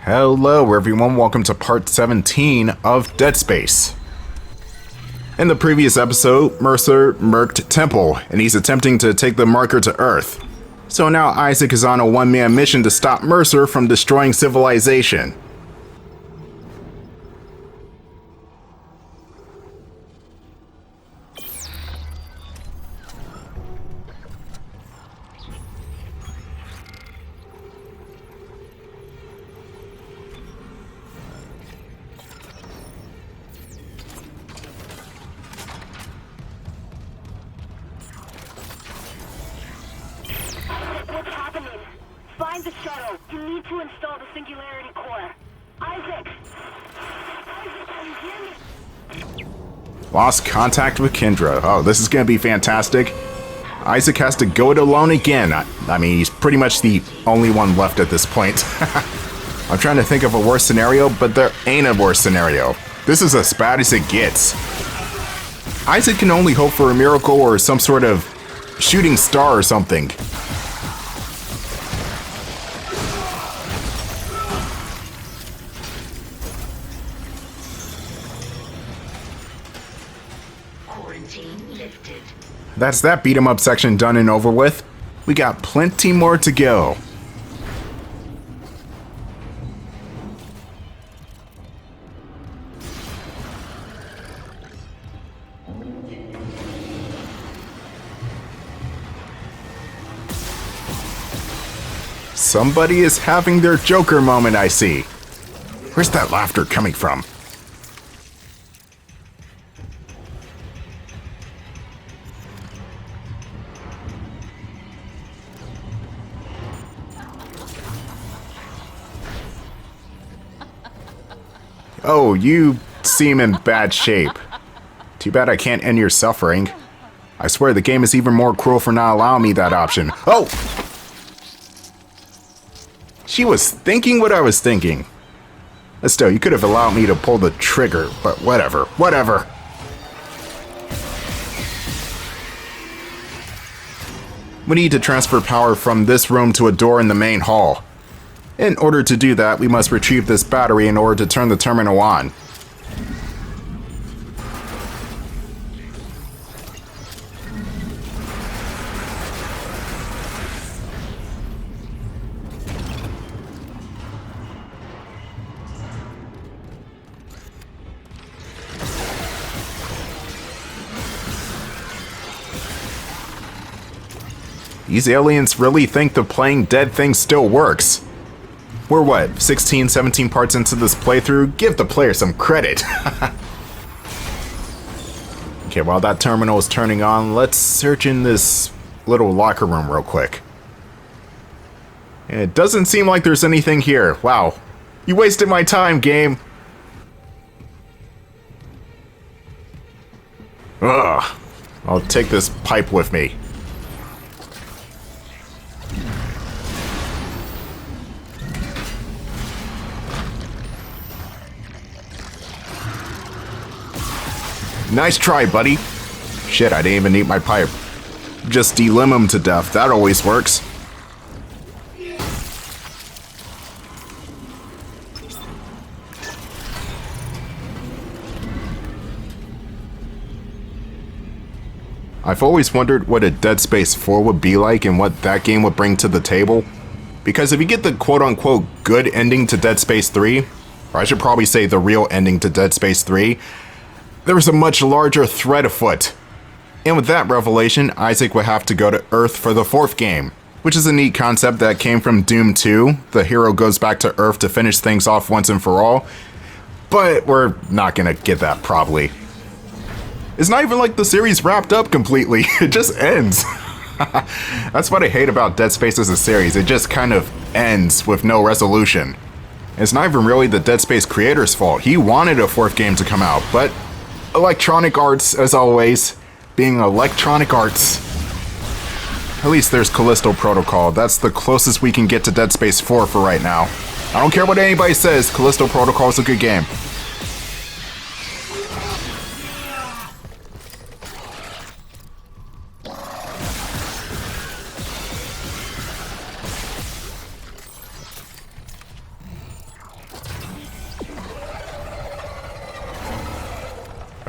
Hello everyone, welcome to part 17 of Dead Space. In the previous episode, Mercer murked Temple, and he's attempting to take the marker to Earth. So now Isaac is on a one-man mission to stop Mercer from destroying civilization. What's happening? Find the shuttle. You need to install the singularity core. Isaac! Isaac, can you hear me? Lost contact with Kendra. Oh, this is gonna be fantastic. Isaac has to go it alone again. I mean, he's pretty much the only one left at this point. I'm trying to think of a worse scenario, but there ain't a worse scenario. This is as bad as it gets. Isaac can only hope for a miracle or some sort of shooting star or something. That's that beat 'em up section done and over with. We got plenty more to go. Somebody is having their Joker moment, I see. Where's that laughter coming from? Oh, you seem in bad shape. Too bad I can't end your suffering. I swear the game is even more cruel for not allowing me that option. Oh! She was thinking what I was thinking. Still, you could have allowed me to pull the trigger, but whatever, whatever. We need to transfer power from this room to a door in the main hall. In order to do that, we must retrieve this battery in order to turn the terminal on. These aliens really think the playing dead thing still works. We're what, 16, 17 parts into this playthrough? Give the player some credit. Okay, while that terminal is turning on, let's search in this little locker room real quick. It doesn't seem like there's anything here. Wow. You wasted my time, game. Ugh. I'll take this pipe with me. Nice try, buddy. Shit, I didn't even need my pipe. Just delim him to death. That always works. I've always wondered what a Dead Space 4 would be like and what that game would bring to the table. Because if you get the quote-unquote good ending to Dead Space 3, or I should probably say the real ending to Dead Space 3, there was a much larger threat afoot. And with that revelation, Isaac would have to go to Earth for the fourth game, which is a neat concept that came from Doom 2. The hero goes back to Earth to finish things off once and for all. But we're not gonna get that probably. It's not even like the series wrapped up completely, it just ends. That's what I hate about Dead Space as a series, it just kind of ends with no resolution. It's not even really the Dead Space creator's fault. He wanted a fourth game to come out, but Electronic Arts, as always, being Electronic Arts. At least there's Callisto Protocol. That's the closest we can get to Dead Space 4 for right now. I don't care what anybody says, Callisto Protocol is a good game.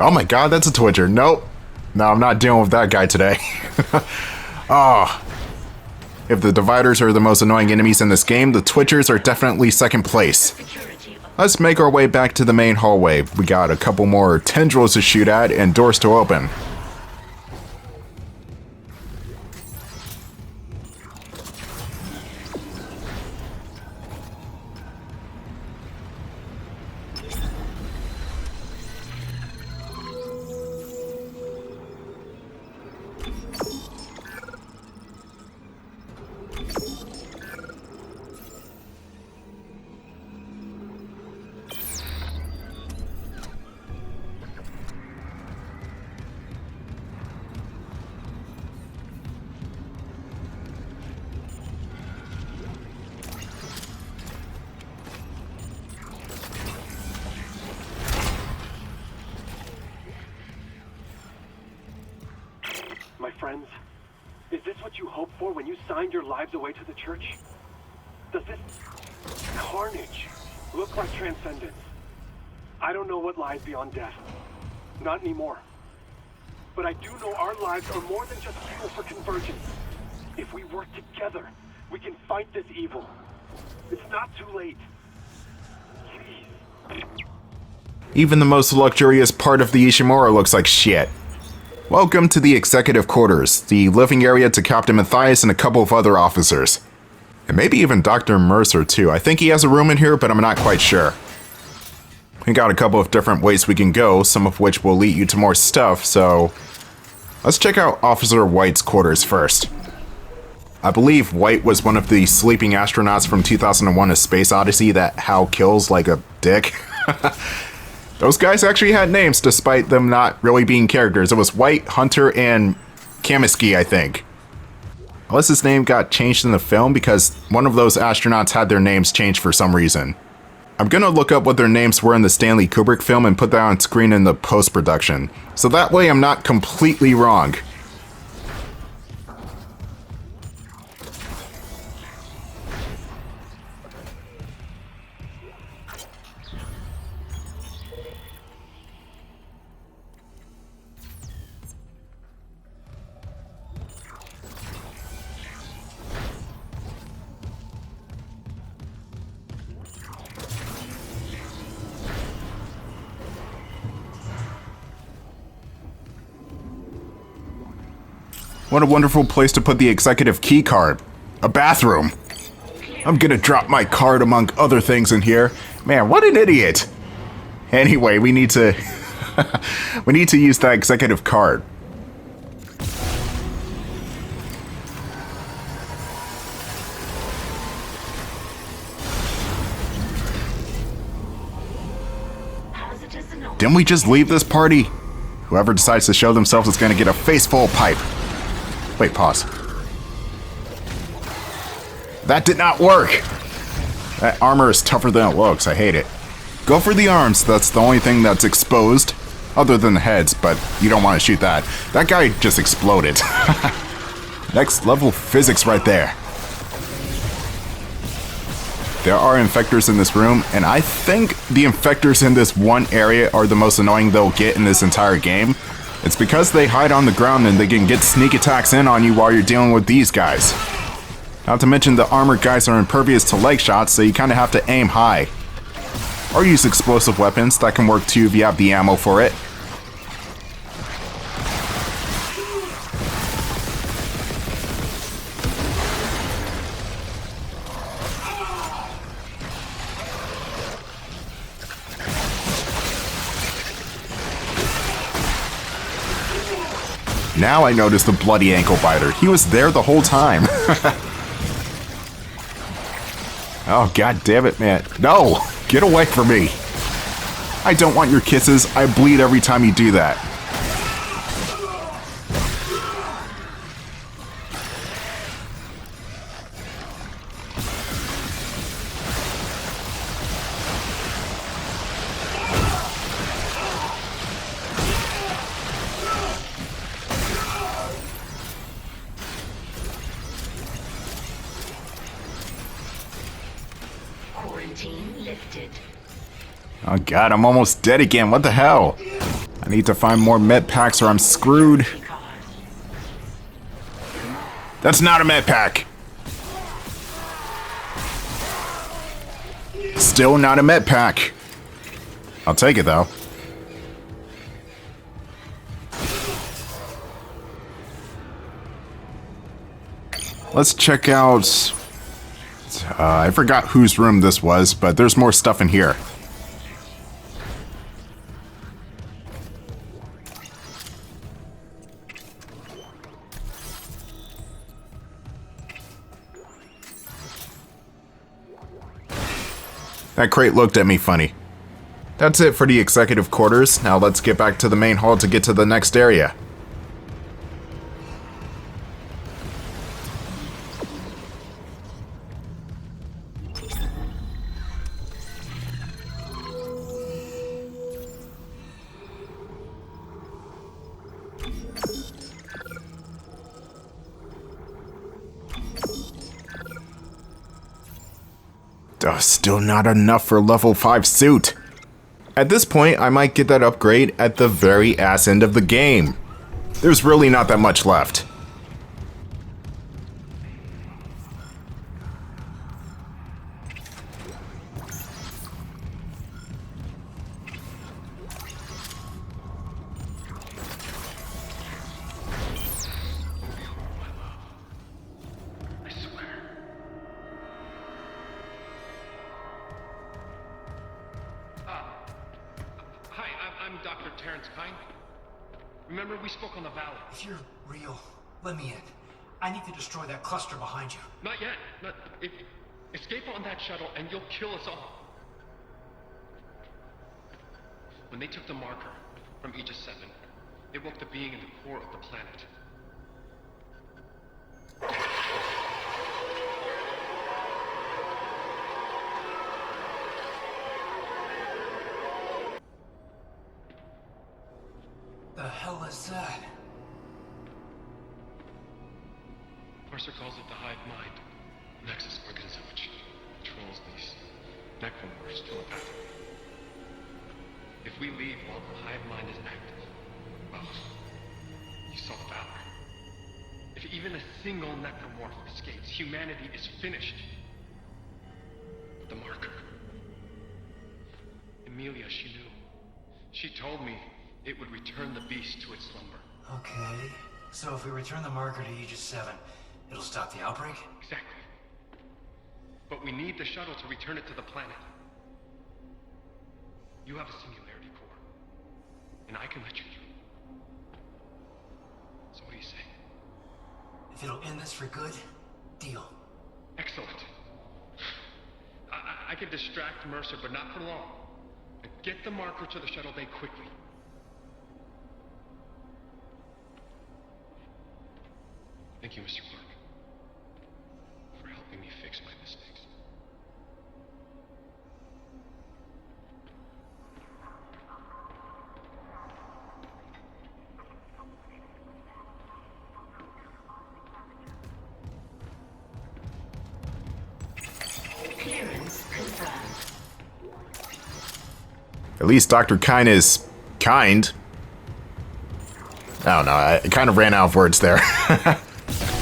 Oh my god, that's a Twitcher. Nope. No, I'm not dealing with that guy today. Oh. If the Dividers are the most annoying enemies in this game, the Twitchers are definitely second place. Let's make our way back to the main hallway. We got a couple more tendrils to shoot at and doors to open. My friends, is this what you hoped for when you signed your lives away to the church? Does this carnage look like transcendence? I don't know what lies beyond death. Not anymore. But I do know our lives are more than just fuel for convergence. If we work together, we can fight this evil. It's not too late. Please. Even the most luxurious part of the Ishimura looks like shit. Welcome to the Executive Quarters, the living area to Captain Matthias and a couple of other officers. And maybe even Dr. Mercer too. I think he has a room in here, but I'm not quite sure. We got a couple of different ways we can go, some of which will lead you to more stuff, so let's check out Officer White's quarters first. I believe White was one of the sleeping astronauts from 2001: A Space Odyssey that Hal kills like a dick. Those guys actually had names despite them not really being characters. It was White, Hunter, and Kaminsky, I think. Unless his name got changed in the film because one of those astronauts had their names changed for some reason. I'm gonna look up what their names were in the Stanley Kubrick film and put that on screen in the post-production. So that way I'm not completely wrong. What a wonderful place to put the executive key card. A bathroom. I'm gonna drop my card among other things in here. Man, what an idiot. Anyway, we need to we need to use that executive card. Didn't we just leave this party? Whoever decides to show themselves is gonna get a face full of pipe. Wait, pause. That did not work! That armor is tougher than it looks, I hate it. Go for the arms, that's the only thing that's exposed. Other than the heads, but you don't want to shoot that. That guy just exploded. Next level physics right there. There are infectors in this room, and I think the infectors in this one area are the most annoying they'll get in this entire game. It's because they hide on the ground and they can get sneak attacks in on you while you're dealing with these guys. Not to mention the armored guys are impervious to leg shots, so you kind of have to aim high. Or use explosive weapons, that can work too if you have the ammo for it. Now I notice the bloody ankle biter. He was there the whole time. Oh, god damn it, man. No! Get away from me! I don't want your kisses. I bleed every time you do that. Quarantine lifted. Oh god, I'm almost dead again. What the hell? I need to find more med packs or I'm screwed. That's not a med pack. Still not a med pack. I'll take it though. Let's check out... I forgot whose room this was, but there's more stuff in here. That crate looked at me funny. That's it for the executive quarters. Now let's get back to the main hall to get to the next area. Still not enough for level 5 suit. At this point, I might get that upgrade at the very ass end of the game. There's really not that much left. Remember, we spoke on the valley. If you're real, let me in. I need to destroy that cluster behind you. Not yet. Escape on that shuttle and you'll kill us all. When they took the marker from Aegis 7, it woke the being in the core of the planet. The hell is that? Mercer calls it the hive mind, nexus organism which controls these necromorphs telepathically. If we leave while the hive mind is active, well, you saw the valor. If even a single necromorph escapes, humanity is finished. But the marker. Emilia, she knew. She told me it would return the beast to its slumber. Okay, so if we return the marker to Aegis 7, it'll stop the outbreak? Exactly. But we need the shuttle to return it to the planet. You have a singularity core, and I can let you through. So what do you say? If it'll end this for good, deal. Excellent. I can distract Mercer, but not for long. And get the marker to the shuttle bay quickly. Thank you, Mr. Clark, for helping me fix my mistakes. Clearance confirmed. At least Dr. Kyne is kind. I don't know, I kind of ran out of words there.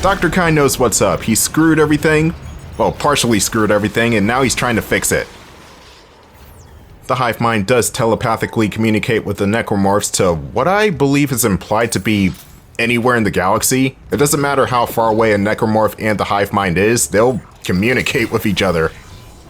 Dr. Kyne knows what's up. He screwed everything. Well, partially screwed everything, and now he's trying to fix it. The hive mind does telepathically communicate with the necromorphs to what I believe is implied to be anywhere in the galaxy. It doesn't matter how far away a necromorph and the hive mind is, they'll communicate with each other.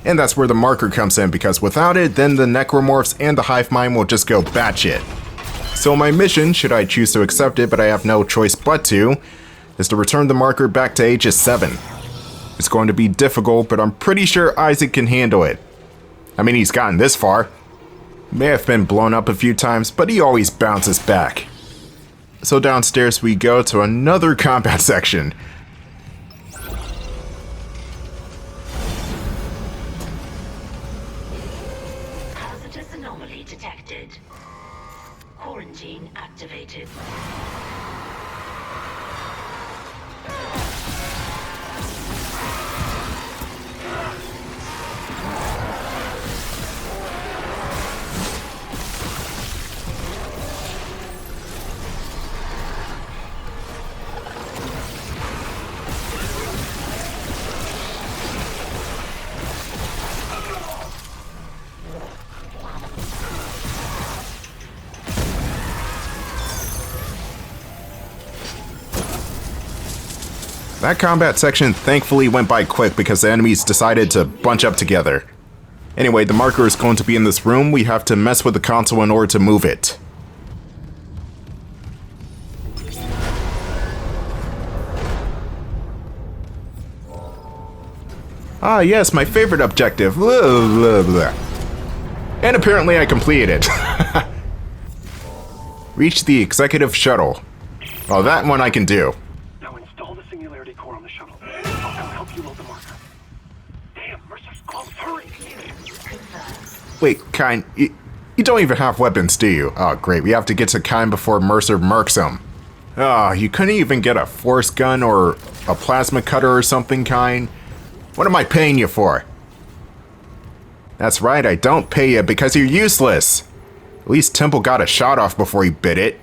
And that's where the marker comes in, because without it, then the necromorphs and the hive mind will just go batshit. So my mission, should I choose to accept it, but I have no choice but to, is to return the marker back to Aegis 7. It's going to be difficult, but I'm pretty sure Isaac can handle it. I mean, he's gotten this far. May have been blown up a few times, but he always bounces back. So downstairs we go to another combat section. Hazardous anomaly detected. Quarantine activated. That combat section thankfully went by quick because the enemies decided to bunch up together. Anyway, the marker is going to be in this room. We have to mess with the console in order to move it. Ah, yes, my favorite objective. Blah, blah, blah. And apparently I completed it. Reach the executive shuttle. Well, that one I can do. Now install the singularity core on the shuttle. I'll help you load the marker. Damn, Mercer's close. Hurry! Wait, Kine, you don't even have weapons, do you? Oh, great. We have to get to Kine before Mercer murks him. Ah, you couldn't even get a force gun or a plasma cutter or something, Kine? What am I paying you for? That's right, I don't pay you because you're useless. At least Temple got a shot off before he bit it.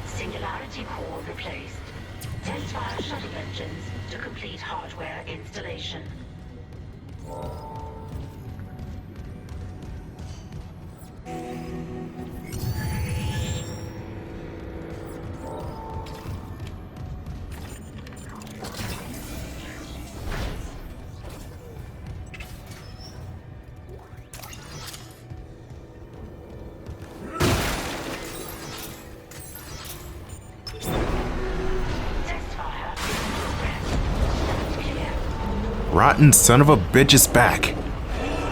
Singularity core replaced. Test fire shuttle engines to complete hardware installation. Rotten son of a bitch is back.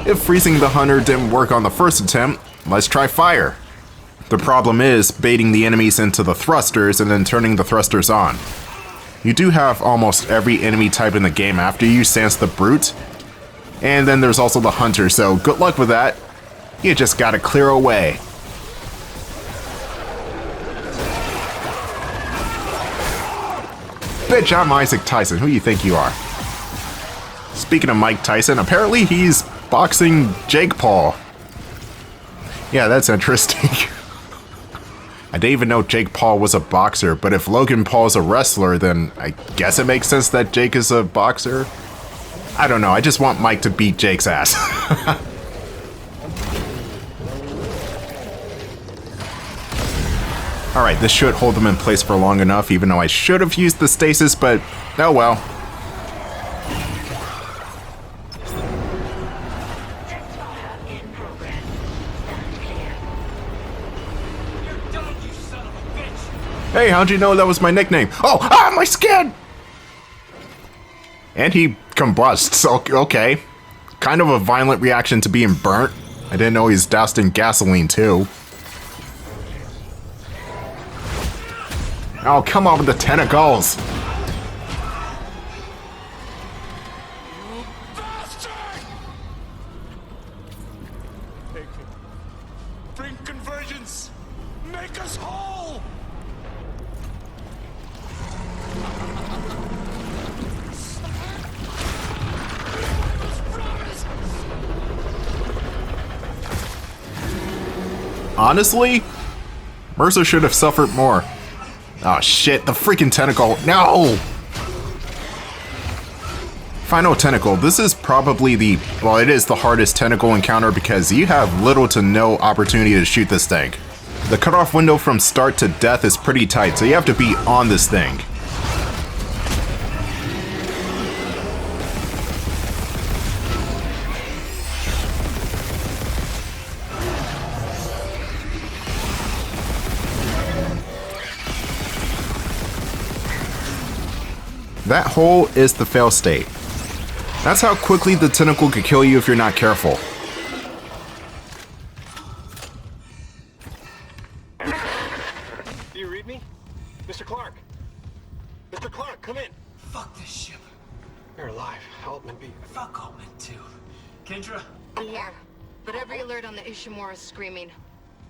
If freezing the hunter didn't work on the first attempt, let's try fire. The problem is baiting the enemies into the thrusters and then turning the thrusters on. You do have almost every enemy type in the game after you, sans the brute. And then there's also the hunter, so good luck with that. You just gotta clear away. Bitch, I'm Isaac Tyson. Who you think you are? Speaking of Mike Tyson, apparently he's boxing Jake Paul. Yeah, that's interesting. I didn't even know Jake Paul was a boxer, but if Logan Paul's a wrestler, then I guess it makes sense that Jake is a boxer. I don't know, I just want Mike to beat Jake's ass. Alright, this should hold them in place for long enough, even though I should have used the stasis, but oh well. Hey, how'd you know that was my nickname? Oh, my skin! And he combusts, okay. Kind of a violent reaction to being burnt. I didn't know he's doused in gasoline, too. Oh, come on with the tentacles! Bring convergence! Make us whole! Honestly, Mercer should have suffered more. Oh shit, the freaking tentacle. No! Final tentacle. This is probably it is the hardest tentacle encounter because you have little to no opportunity to shoot this thing. The cutoff window from start to death is pretty tight, so you have to be on this thing. That hole is the fail state. That's how quickly the tentacle could kill you if you're not careful. Do you read me? Mr. Clark! Mr. Clark, come in! Fuck this ship. You're alive. Altman be. Fuck Altman, too. Kendra? Yeah, but every alert on the Ishimura is screaming.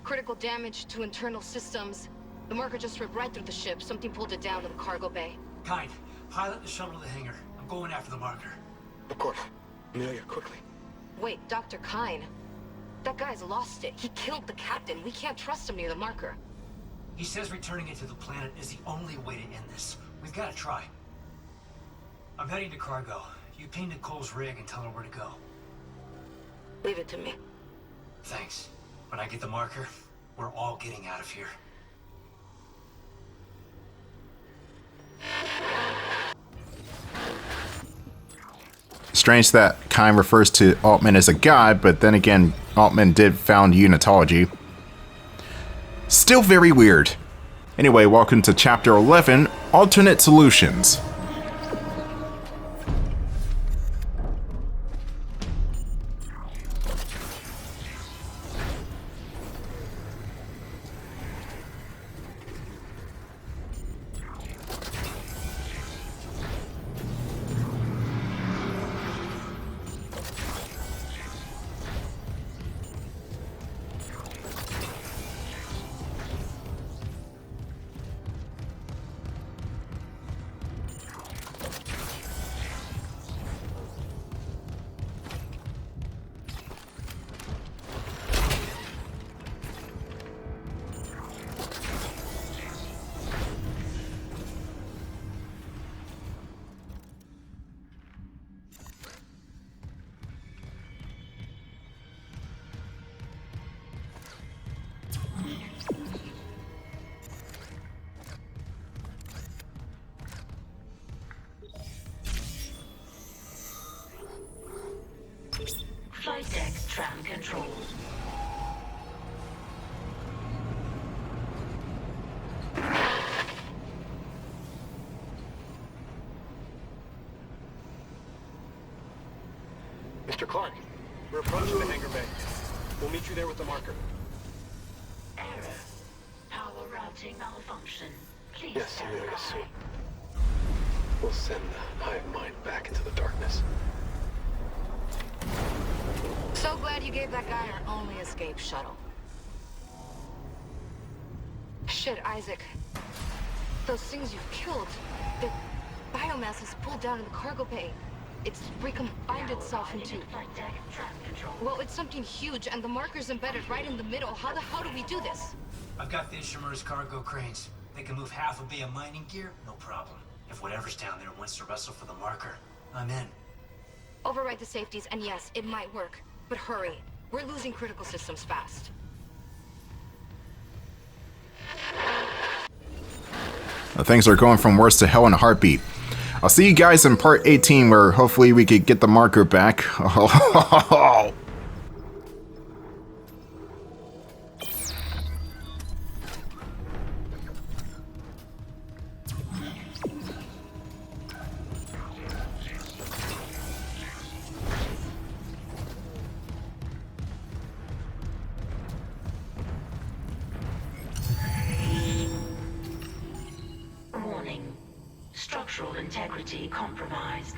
Critical damage to internal systems. The marker just ripped right through the ship. Something pulled it down to the cargo bay. Kind, pilot the shuttle to the hangar. I'm going after the marker. Of course. Amelia, quickly. Wait, Dr. Kine. That guy's lost it. He killed the captain. We can't trust him near the marker. He says returning it to the planet is the only way to end this. We've got to try. I'm heading to cargo. You ping Nicole's rig and tell her where to go. Leave it to me. Thanks. When I get the marker, we're all getting out of here. Strange that Kine refers to Altman as a god, but then again, Altman did found unitology. Still very weird. Anyway, welcome to Chapter 11, Alternate Solutions. Flight deck tram control. Mr. Clark, we're approaching the hangar bay. We'll meet you there with the marker. Error. Power routing malfunction. Please Yes, stand Amelia, by. soon. We'll send the hive mind back into the darkness. So glad you gave that guy our only escape shuttle. Shit, Isaac. Those things you've killed, their biomass is pulled down in the cargo bay. It's recombined itself into... Flight deck tram control. Well, it's something huge, and the marker's embedded right in the middle. How the hell do we do this? I've got the Ishimura's cargo cranes. They can move half a bay of mining gear, no problem. If whatever's down there wants to wrestle for the marker, I'm in. Override the safeties, and yes, it might work. But hurry. We're losing critical systems fast. Things are going from worse to hell in a heartbeat. I'll see you guys in part 18 where hopefully we could get the marker back. Warning. Structural integrity compromised.